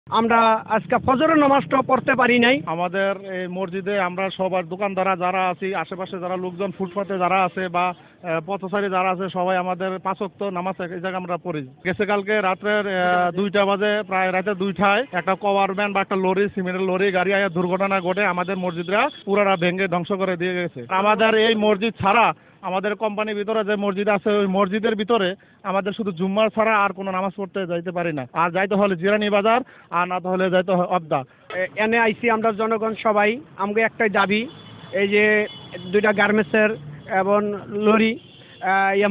আমরা আজকে ফজরের নামাজটাও পড়তে পারি নাই। আমাদের এই মসজিদে আমরা সবার দোকানদাররা যারা আছি, আশেপাশে যারা লোকজন ফুটপাতে যারা আছে বা পথচারী যারা আছে, সবাই আমাদের ৫ ওয়াক্ত নামাজ এই জায়গায় আমরা পড়ি। গেছে কালকে রাত্রের ২টা বাজে, প্রায় রাতে ২টায় একটা কভার ভ্যান বা একটা লরি, সিমেন্টের লরি গাড়ি আয়া দুর্ঘটনা ঘটে আমাদের মসজিদরা পুরাটা ভেঙে ধ্বংস করে দিয়ে গেছে। আমাদের এই মসজিদ ছাড়া আমাদের কোম্পানির ভিতরে যে মসজিদ আছে, ওই মসজিদের ভিতরে আমাদের শুধু জুম্মার ছাড়া আর কোনো নামাজ পড়তে যাইতে পারি না। আর যাইতে হলে জিরানি বাজার, আর না হলে যাইতে হয় অবদা। এনে আইসি আমরা জনগণ সবাই, আমাকে একটাই দাবি, এই যে দুইটা গার্মেন্টসের এবং লরি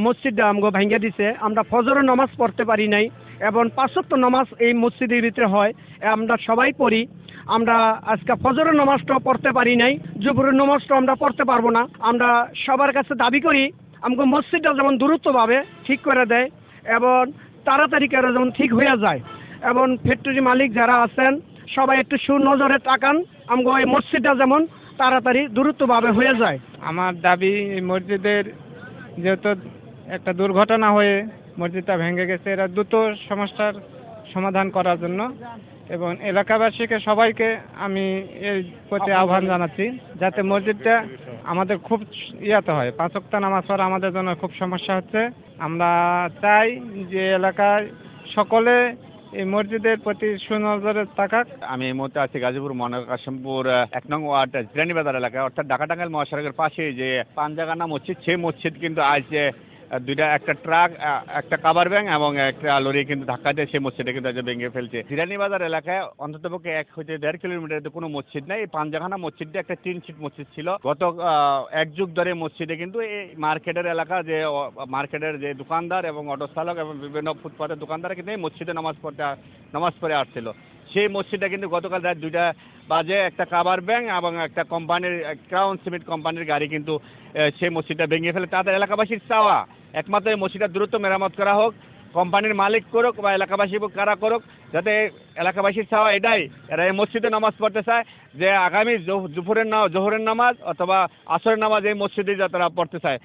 মসজিদটা আমাকে ভাঙ্গে দিছে। আমরা ফজরের নামাজ পড়তে পারি নাই এবং ৫ ওয়াক্ত নামাজ এই মসজিদের ভিতরে হয়, আমরা সবাই পড়ি। আমরা আজকে ফজরের নামাজটাও পড়তে পারি নাই, জোহরের নামাজটাও আমরা পড়তে পারবো না। আমরা সবার কাছে দাবি করি আমাকে মসজিদটা যেমন দ্রুতভাবে ঠিক করে দেয় এবং তাড়াতাড়ি করে যেমন ঠিক হয়ে যায়, এবং ফ্যাক্টরি মালিক যারা আছেন সবাই একটু সুনজরে তাকান, আমাকে এই মসজিদটা যেমন তাড়াতাড়ি দ্রুতভাবে হয়ে যায়। আমার দাবি, এই মসজিদের যেহেতু একটা দুর্ঘটনা হয়ে মসজিদটা ভেঙে গেছে, এরা দ্রুত সমস্যার সমাধান করার জন্য এবং এলাকাবাসীকে সবাইকে আমি এর প্রতি আহ্বান জানাচ্ছি যাতে মসজিদটা আমাদের খুব ইয়াতে হয়। ৫ ওয়াক্ত নামাজ পড়া আমাদের জন্য খুব সমস্যা হচ্ছে। আমরা চাই যে এলাকায় সকলে এই মসজিদের প্রতি সুনজরে তাকাক। আমি এই মুহূর্তে আছি গাজীপুর মহানগর কাশিমপুর ১ নং ওয়ার্ড জিরানি বাজার এলাকায়, অর্থাৎ ঢাকা টাঙ্গাইল মহাসড়কের পাশে যে পাঞ্জাগানা মসজিদ, সেই মসজিদ কিন্তু আজ একটা ট্রাক, একটা কাভার ভ্যান এবং একটা লরি কিন্তু ধাক্কা দিয়ে সেই মসজিদে কিন্তু আজ ভেঙে ফেলছে। জিরানি বাজার এলাকায় অন্ততপক্ষে ১ হতে ১.৫ কিলোমিটার কোনো মসজিদ নাই। এই পাঞ্জাগানা মসজিদটা একটা 3 সিট মসজিদ ছিল। গত ১ যুগ ধরে মসজিদে কিন্তু এই মার্কেটের এলাকা, যে মার্কেটের যে দোকানদার এবং অটো চালক এবং বিভিন্ন ফুটপাতের দোকানদার কিন্তু এই মসজিদে নামাজ পড়ে আসছিল। সেই মসজিদটা কিন্তু গতকাল রাত ২টা বাজে একটা কাভার ভ্যান এবং একটা কোম্পানির, ক্রাউন সিমেন্ট কোম্পানির গাড়ি কিন্তু সেই মসজিদটা ভেঙে ফেলে। তাদের এলাকাবাসীর চাওয়া একমাত্র এই মসজিদটা দ্রুত মেরামত করা হোক, কোম্পানির মালিক করুক বা এলাকাবাসী কারা করুক, যাতে এলাকাবাসীর চাওয়া এটাই, এরা এই মসজিদে নামাজ পড়তে চায় যে আগামী জোহরের নামাজ অথবা আসরের নামাজ এই মসজিদে যাতে তারা পড়তে চায়।